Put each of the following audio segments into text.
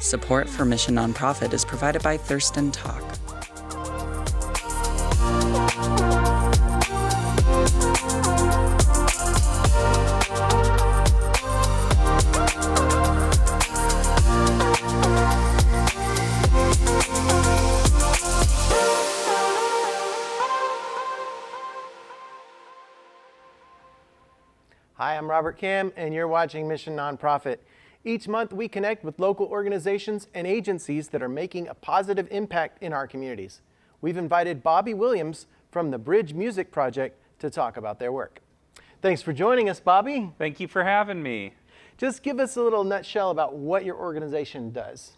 Support for Mission Nonprofit is provided by Thurston Talk. Hi, I'm Robert Kim, and you're watching Mission Nonprofit. Each month, we connect with local organizations and agencies that are making a positive impact in our communities. We've invited Bobby Williams from the Bridge Music Project to talk about their work. Thanks for joining us, Bobby. Thank you for having me. Just give us a little nutshell about what your organization does.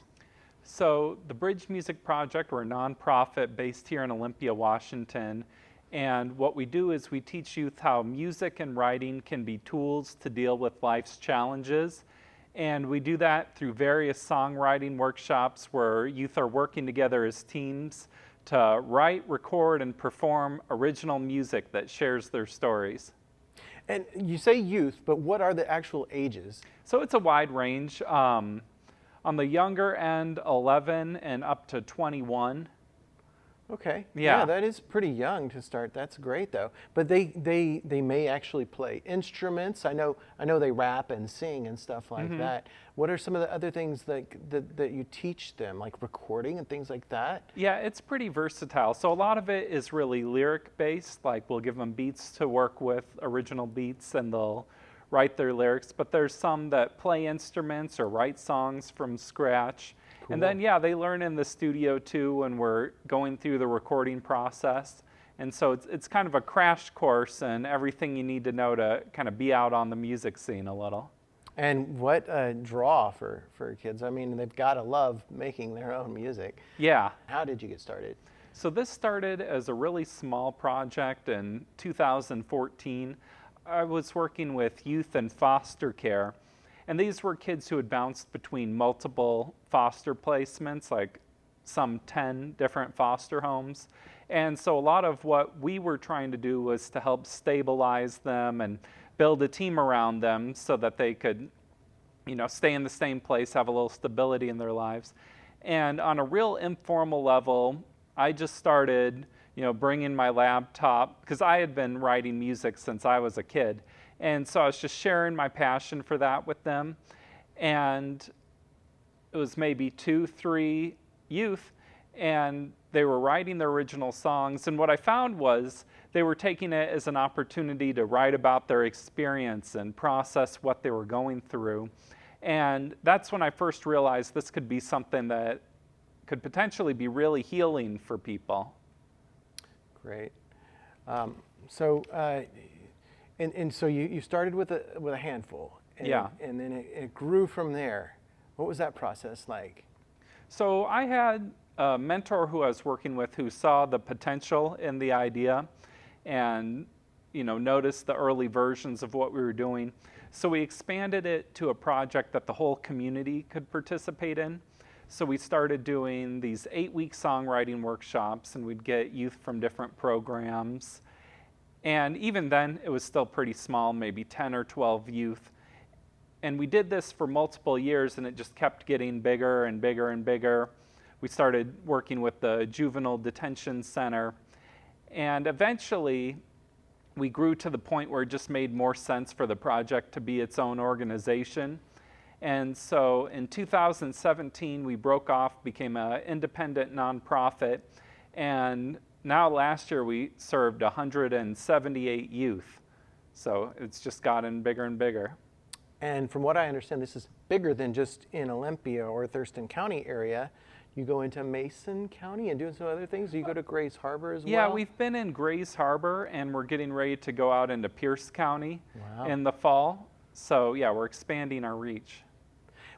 So the Bridge Music Project, we're a nonprofit based here in Olympia, Washington. And what we do is we teach youth how music and writing can be tools to deal with life's challenges. And we do that through various songwriting workshops where youth are working together as teams to write, record, and perform original music that shares their stories. And you say youth, but what are the actual ages? So it's a wide range. On the younger end, 11 and up to 21. Okay. Yeah. That is pretty young to start. That's great though. But they may actually play instruments. I know they rap and sing and stuff like that. What are some of the other things that you teach them, like recording and things like that? Yeah, it's pretty versatile. So a lot of it is really lyric based, like we'll give them beats to work with, original beats, and they'll write their lyrics. But there's some that play instruments or write songs from scratch. Cool. And then, yeah, they learn in the studio too when we're going through the recording process. And so it's kind of a crash course in everything you need to know to kind of be out on the music scene a little. And what a draw for kids. I mean, they've got to love making their own music. Yeah. How did you get started? So this started as a really small project in 2014. I was working with youth in foster care. And these were kids who had bounced between multiple foster placements, like some 10 different foster homes. And so a lot of what we were trying to do was to help stabilize them and build a team around them so that they could, stay in the same place, have a little stability in their lives. And on a real informal level, I just started, bringing my laptop, because I had been writing music since I was a kid. And so I was just sharing my passion for that with them. And it was maybe 2-3 youth, and they were writing their original songs. And what I found was they were taking it as an opportunity to write about their experience and process what they were going through. And that's when I first realized this could be something that could potentially be really healing for people. Great. So you started with a handful, and, yeah, and then it grew from there. What was that process like? So I had a mentor who I was working with who saw the potential in the idea, and noticed the early versions of what we were doing. So we expanded it to a project that the whole community could participate in. So we started doing these 8-week songwriting workshops, and we'd get youth from different programs. And even then, it was still pretty small, maybe 10 or 12 youth. And we did this for multiple years, and it just kept getting bigger and bigger and bigger. We started working with the Juvenile Detention Center. And eventually, we grew to the point where it just made more sense for the project to be its own organization. And so in 2017, we broke off, became an independent nonprofit, and now last year we served 178 youth. So it's just gotten bigger and bigger. And from what I understand, this is bigger than just in Olympia or Thurston County area. You go into Mason County and do some other things? Do you go to Grays Harbor as well? Yeah, we've been in Grays Harbor, and we're getting ready to go out into Pierce County in the fall. So yeah, we're expanding our reach.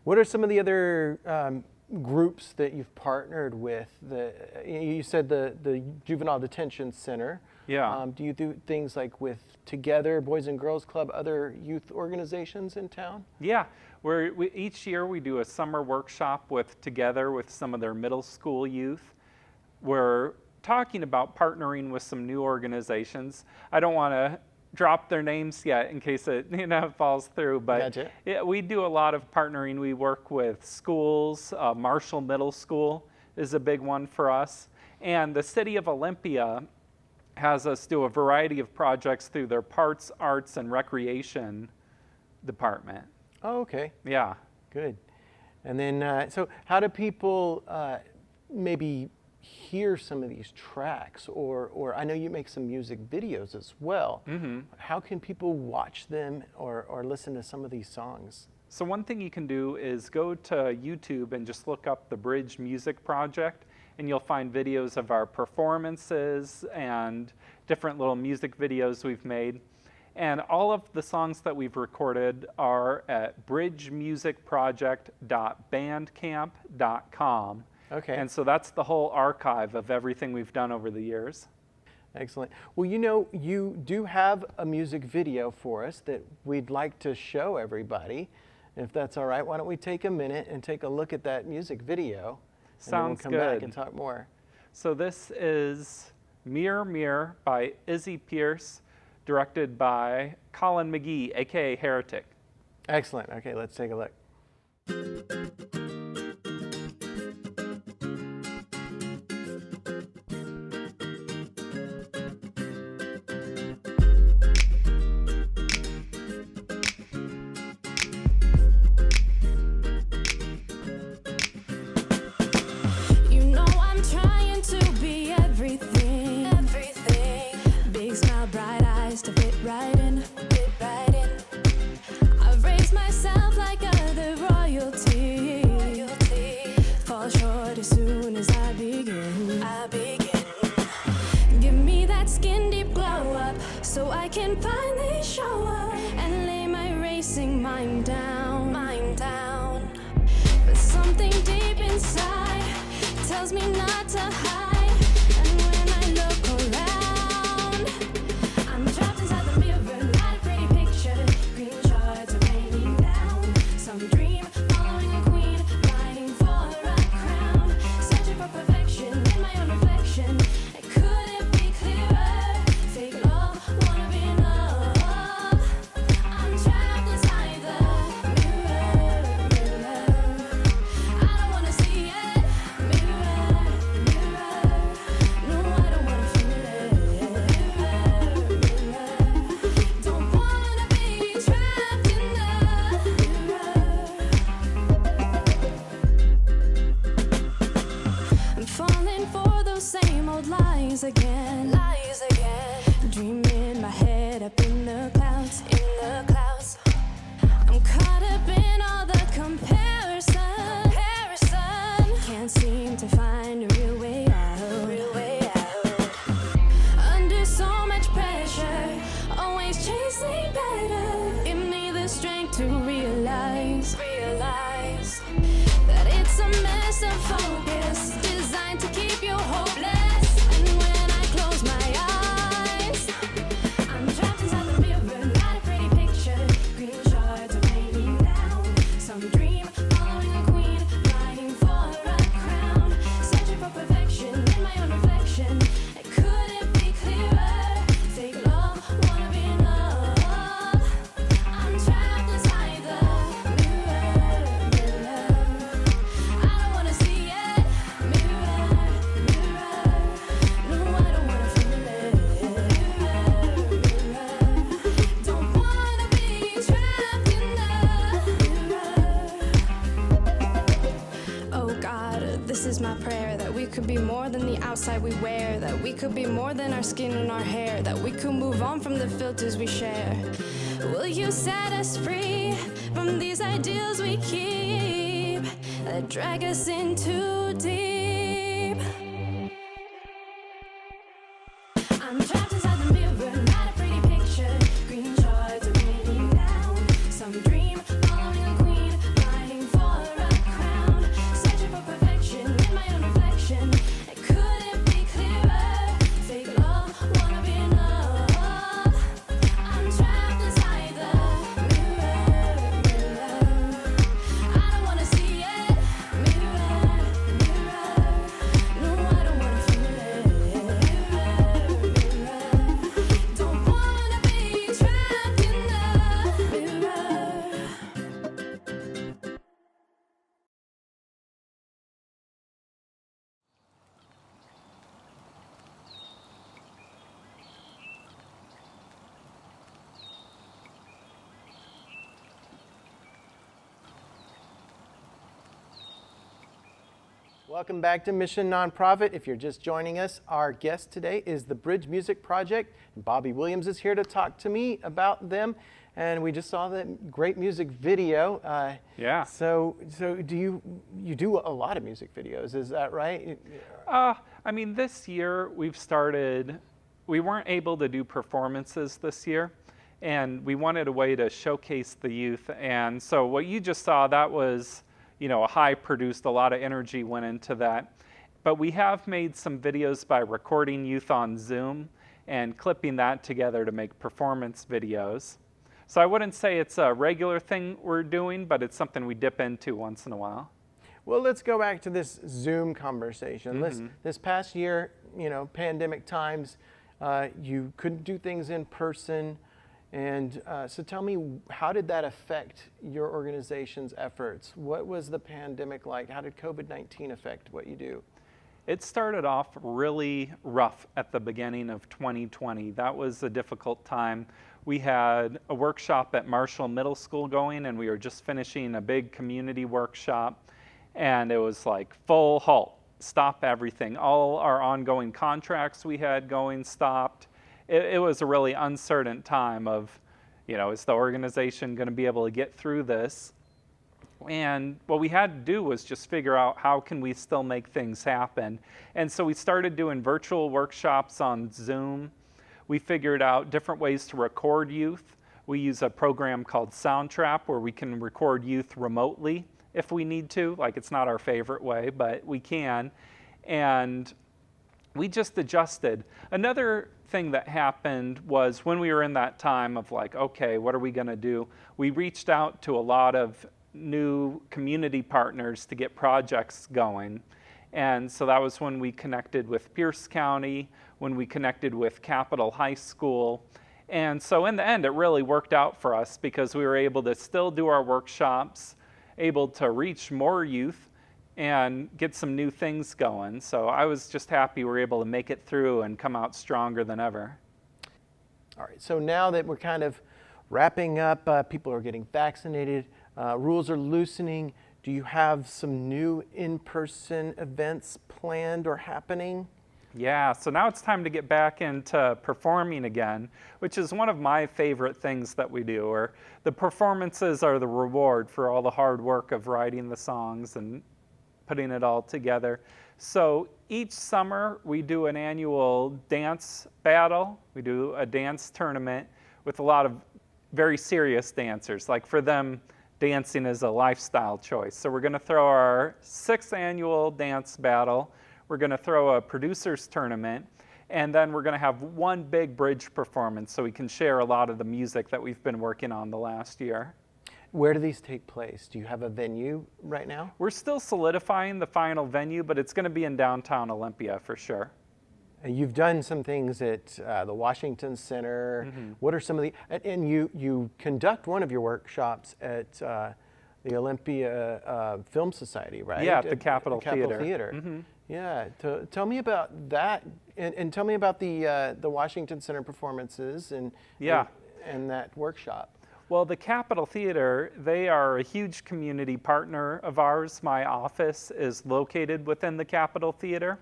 What are some of the other groups that you've partnered with? You said the Juvenile Detention Center. Yeah. Do you do things like with Together, Boys and Girls Club, other youth organizations in town? Yeah. Each year we do a summer workshop with Together with some of their middle school youth. We're talking about partnering with some new organizations. I don't want to drop their names yet in case it falls through, but Gotcha. we do a lot of partnering. We work with schools. Marshall Middle School is a big one for us, and the City of Olympia has us do a variety of projects through their Parks, Arts, and Recreation department. Oh, okay. Yeah. Good. And then, so how do people maybe hear some of these tracks? Or I know you make some music videos as well. Mm-hmm. How can people watch them or listen to some of these songs? So one thing you can do is go to YouTube and just look up the Bridge Music Project, and you'll find videos of our performances and different little music videos we've made. And all of the songs that we've recorded are at bridgemusicproject.bandcamp.com. Okay. And so that's the whole archive of everything we've done over the years. Excellent. Well, you do have a music video for us that we'd like to show everybody. If that's all right, why don't we take a minute and take a look at that music video? And then we'll Sounds come good. back and talk more. So this is Mirror Mirror by Izzy Pierce, directed by Colin McGee, aka Heretic. Excellent. Okay, let's take a look. You know I'm trying to be everything. Big smile, bright eyes to fit right in. I've raised myself like other royalty. Fall short as soon as I begin. Give me that skin deep glow up so I can finally show up and lay my racing mind down. But something deep inside tells me not to hide. And when I look around, I'm trapped inside the mirror, not a pretty picture. Green shards are raining down. Some dream, following a queen, vying for a crown. Searching for perfection in my own reflection. It couldn't be clearer. Fake love, wanna be in love. I'm trapped inside the mirror. I don't wanna see it. Mirror. No, I don't wanna feel it. Don't wanna be trapped in the I'm falling for those same old lies again. Dreaming my head up in the clouds. I'm caught up in all the comparison. Can't seem to find a real way out. Under so much pressure, always chasing better. Give me the strength to realize that it's a mess of focus designed to keep you hopeless. And when I close my eyes, I'm trapped inside the mirror, not a pretty picture. Green shards are raining down. Some dream, following a queen, vying for a crown. Searching for perfection in my own reflection. It couldn't be clearer. Fake love, wanna be in love. I'm trapped inside the mirror. I don't wanna see it. Mirror. No, I don't wanna feel it. Don't wanna be trapped in the Oh God, this is my prayer, that we could be more than the outside we wear, that we could be more than our skin and our hair, that we could move on from the filters we share. Will you set us free from these ideals we keep that drag us in too deep? I'm trapped inside the mirror, not a pretty picture. Green shards are raining down. Some dream, following a queen, vying for a crown. Searching for perfection in my own reflection. It couldn't be clearer. Fake love, wanna be in love. I'm trapped inside the mirror. I don't wanna see it. Mirror. Welcome back to Mission Nonprofit. If you're just joining us, our guest today is the Bridge Music Project. Bobby Williams is here to talk to me about them. And we just saw that great music video. Yeah. So do you do a lot of music videos? Is that right? I mean, this year we weren't able to do performances this year, and we wanted a way to showcase the youth. And so what you just saw, that was, a high produced, a lot of energy went into that. But we have made some videos by recording youth on Zoom and clipping that together to make performance videos. So I wouldn't say it's a regular thing we're doing, but it's something we dip into once in a while. Well, let's go back to this Zoom conversation. This past year, pandemic times, you couldn't do things in person. And so tell me, how did that affect your organization's efforts? What was the pandemic like? How did COVID-19 affect what you do? It started off really rough at the beginning of 2020. That was a difficult time. We had a workshop at Marshall Middle School going, and we were just finishing a big community workshop, and it was like full halt, stop everything. All our ongoing contracts we had going stopped. It was a really uncertain time of, is the organization going to be able to get through this? And what we had to do was just figure out how can we still make things happen. And so we started doing virtual workshops on Zoom. We figured out different ways to record youth. We use a program called Soundtrap where we can record youth remotely if we need to. Like, it's not our favorite way, but we can. And we just adjusted. Another thing that happened was when we were in that time of like, okay, what are we going to do? We reached out to a lot of new community partners to get projects going. And so that was when we connected with Pierce County, when we connected with Capitol High School. And so in the end, it really worked out for us because we were able to still do our workshops, able to reach more youth and get some new things going. So I was just happy we were able to make it through and come out stronger than ever. All right, so now that we're kind of wrapping up, people are getting vaccinated, rules are loosening. Do you have some new in-person events planned or happening? Yeah, so now it's time to get back into performing again, which is one of my favorite things that we do, where the performances are the reward for all the hard work of writing the songs and putting it all together. So each summer we do an annual dance battle. We do a dance tournament with a lot of very serious dancers. Like for them, dancing is a lifestyle choice. So we're going to throw our 6th annual dance battle. We're going to throw a producers tournament, and then we're going to have one big bridge performance so we can share a lot of the music that we've been working on the last year. Where do these take place? Do you have a venue right now? We're still solidifying the final venue, but it's going to be in downtown Olympia for sure. You've done some things at the Washington Center. What are some of the, and you conduct one of your workshops at the Olympia Film Society, right? Yeah, at the Capitol Theater. Yeah, tell me about that, and tell me about the Washington Center performances and that workshop. Well, the Capitol Theater, they are a huge community partner of ours. My office is located within the Capitol Theater.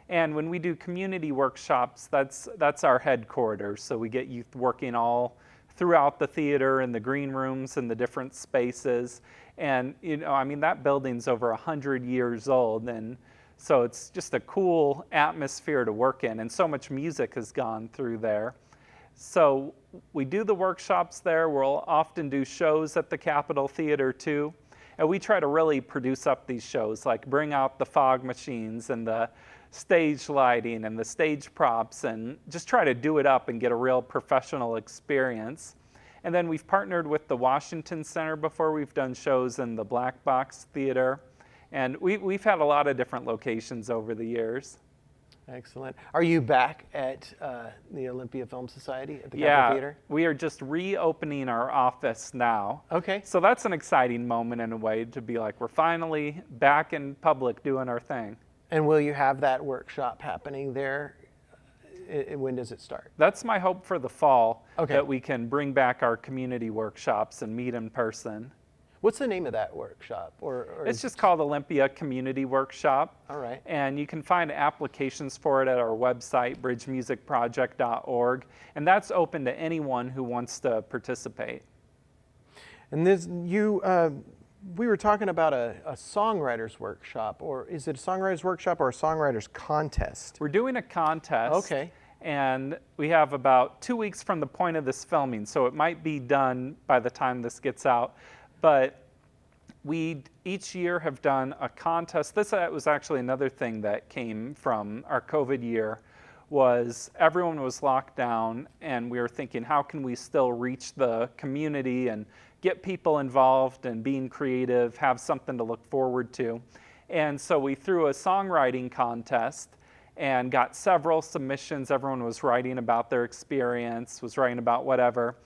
And when we do community workshops, that's our headquarters. So we get youth working all throughout the theater and the green rooms and the different spaces. And, that building's over 100 years old. And so it's just a cool atmosphere to work in. And so much music has gone through there. So we do the workshops there. We'll often do shows at the Capitol Theater too. And we try to really produce up these shows, like bring out the fog machines and the stage lighting and the stage props and just try to do it up and get a real professional experience. And then we've partnered with the Washington Center before. We've done shows in the Black Box Theater. And we've had a lot of different locations over the years. Excellent. Are you back at the Olympia Film Society at the Capitol Theater? Yeah, we are just reopening our office now. Okay. So that's an exciting moment in a way to be like, we're finally back in public doing our thing. And will you have that workshop happening there? When does it start? That's my hope for the fall, okay, that we can bring back our community workshops and meet in person. What's the name of that workshop? Or It's just called Olympia Community Workshop. All right. And you can find applications for it at our website, bridgemusicproject.org. And that's open to anyone who wants to participate. And we were talking about a songwriters workshop, or is it a songwriters workshop or a songwriters contest? We're doing a contest. Okay. And we have about 2 weeks from the point of this filming, so it might be done by the time this gets out. But we each year have done a contest. This was actually another thing that came from our COVID year, was everyone was locked down, and we were thinking, how can we still reach the community and get people involved and being creative, have something to look forward to. And so we threw a songwriting contest and got several submissions. Everyone was writing about their experience, was writing about whatever.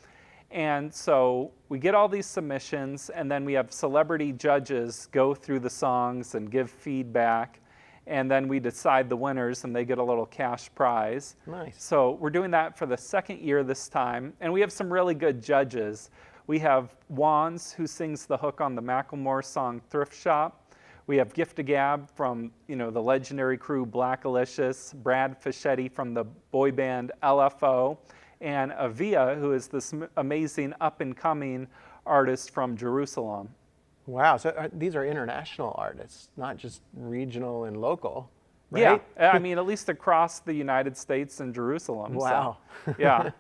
And so we get all these submissions, and then we have celebrity judges go through the songs and give feedback, and then we decide the winners, and they get a little cash prize. Nice. So we're doing that for the second year this time, and we have some really good judges. We have Wands, who sings the hook on the Macklemore song Thrift Shop. We have Gift Gab from the legendary crew Black Alicious, Brad Fischetti from the boy band LFO, and Avia, who is this amazing up-and-coming artist from Jerusalem. Wow, so these are international artists, not just regional and local, right? Yeah, I mean, at least across the United States and Jerusalem. Wow. So, yeah.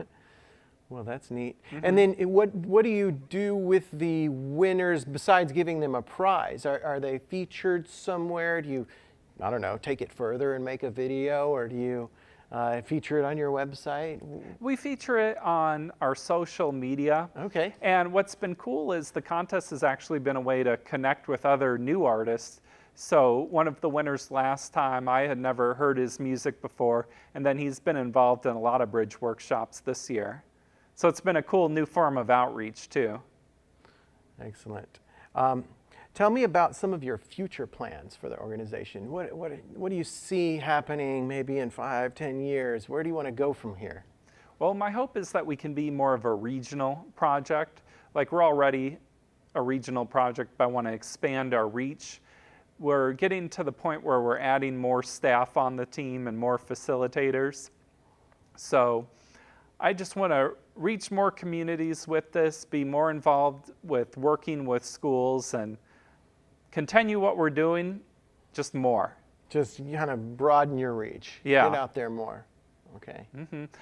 Well, that's neat. And then what do you do with the winners besides giving them a prize? Are they featured somewhere? Do you, I don't know, take it further and make a video, or do you feature it on your website? We feature it on our social media. Okay. And what's been cool is the contest has actually been a way to connect with other new artists. So one of the winners last time, I had never heard his music before, and then he's been involved in a lot of bridge workshops this year. So it's been a cool new form of outreach too. Excellent. Tell me about some of your future plans for the organization. What do you see happening maybe in 5-10 years? Where do you want to go from here? Well, my hope is that we can be more of a regional project. Like, we're already a regional project, but I want to expand our reach. We're getting to the point where we're adding more staff on the team and more facilitators. So I just want to reach more communities with this, be more involved with working with schools, and continue what we're doing, just more. Just kind of broaden your reach. Yeah. Get out there more. Okay.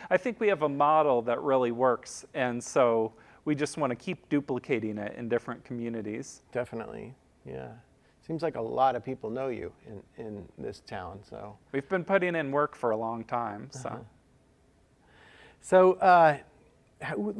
I think we have a model that really works, and so we just want to keep duplicating it in different communities. Definitely. Yeah. Seems like a lot of people know you in this town. So. We've been putting in work for a long time. So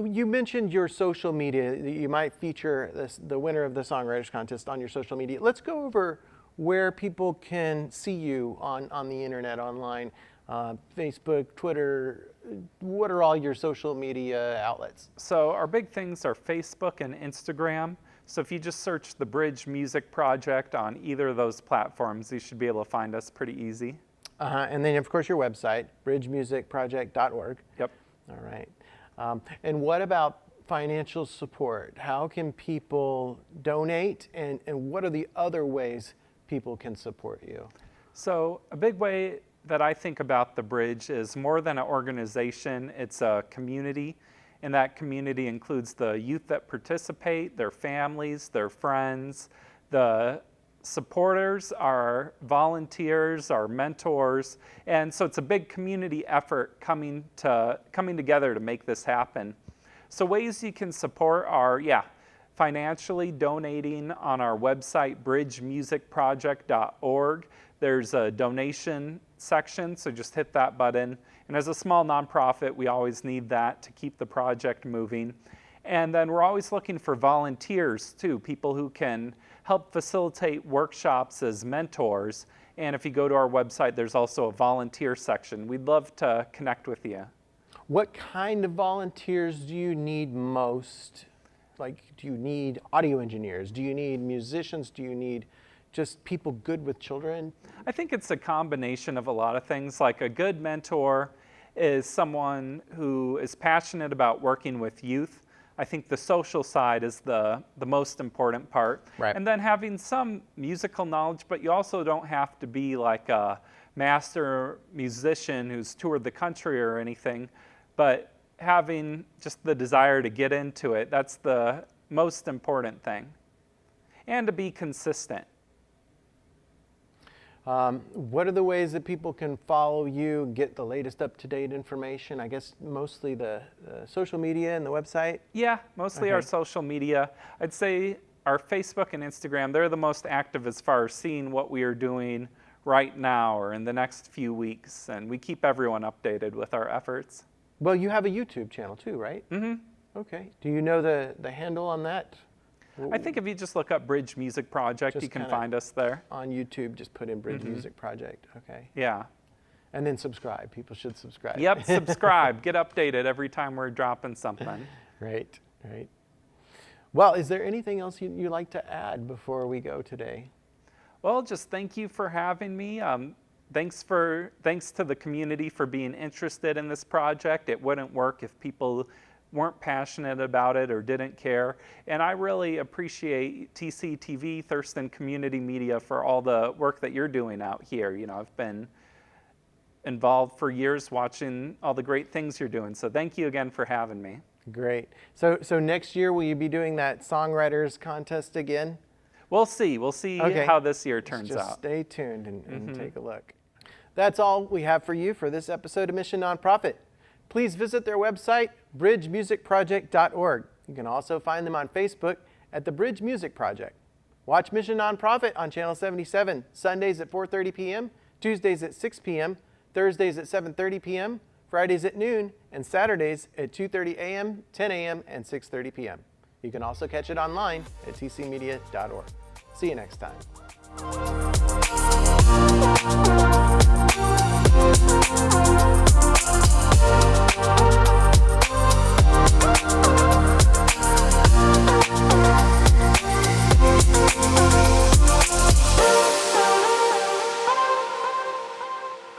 you mentioned your social media. You might feature the winner of the Songwriters Contest on your social media. Let's go over where people can see you on the internet, online, Facebook, Twitter. What are all your social media outlets? So our big things are Facebook and Instagram. So if you just search the Bridge Music Project on either of those platforms, you should be able to find us pretty easy. And then, of course, your website, bridgemusicproject.org. Yep. All right. And what about financial support? How can people donate, and what are the other ways people can support you? So a big way that I think about the Bridge is more than an organization, it's a community. And that community includes the youth that participate, their families, their friends, the supporters, our volunteers, our mentors. And so it's a big community effort coming together to make this happen. So ways you can support are, financially donating on our website, bridgemusicproject.org. There's a donation section, so just hit that button. And as a small nonprofit, we always need that to keep the project moving. And then we're always looking for volunteers too, people who can help facilitate workshops as mentors. And if you go to our website, there's also a volunteer section. We'd love to connect with you. What kind of volunteers do you need most? Like, do you need audio engineers? Do you need musicians? Do you need just people good with children? I think it's a combination of a lot of things. Like, a good mentor is someone who is passionate about working with youth. I think the social side is the most important part. Right. And then having some musical knowledge, but you also don't have to be like a master musician who's toured the country or anything, but having just the desire to get into it, that's the most important thing. And to be consistent. What are the ways that people can follow you, get the latest up-to-date information? I guess mostly the social media and the website? Yeah, mostly our Okay. social media. I'd say our Facebook and Instagram, they're the most active as far as seeing what we are doing right now or in the next few weeks. And we keep everyone updated with our efforts. Well, you have a YouTube channel too, right? Mm-hmm. Okay. Do you know the handle on that? I think if you just look up Bridge Music Project, Just you can kinda- find us there. On YouTube, just put in Bridge Music Project. Okay. Yeah. And then subscribe. People should subscribe. Yep, subscribe. Get updated every time we're dropping something. Right, right. Well, is there anything else you'd like to add before we go today? Well, just thank you for having me. Thanks to the community for being interested in this project. It wouldn't work if people weren't passionate about it or didn't care. And I really appreciate TCTV, Thurston Community Media, for all the work that you're doing out here. You know, I've been involved for years watching all the great things you're doing. So thank you again for having me. Great. So next year, will you be doing that Songwriters Contest again? We'll see. We'll see Okay. how this year turns Just out. stay tuned and take a look. That's all we have for you for this episode of Mission Nonprofit. Please visit their website, bridgemusicproject.org. You can also find them on Facebook at the Bridge Music Project. Watch Mission Nonprofit on Channel 77, Sundays at 4:30 p.m., Tuesdays at 6 p.m., Thursdays at 7:30 p.m., Fridays at noon, and Saturdays at 2:30 a.m., 10 a.m., and 6:30 p.m. You can also catch it online at tcmedia.org. See you next time.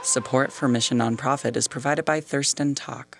Support for Mission Nonprofit is provided by Thurston Talk.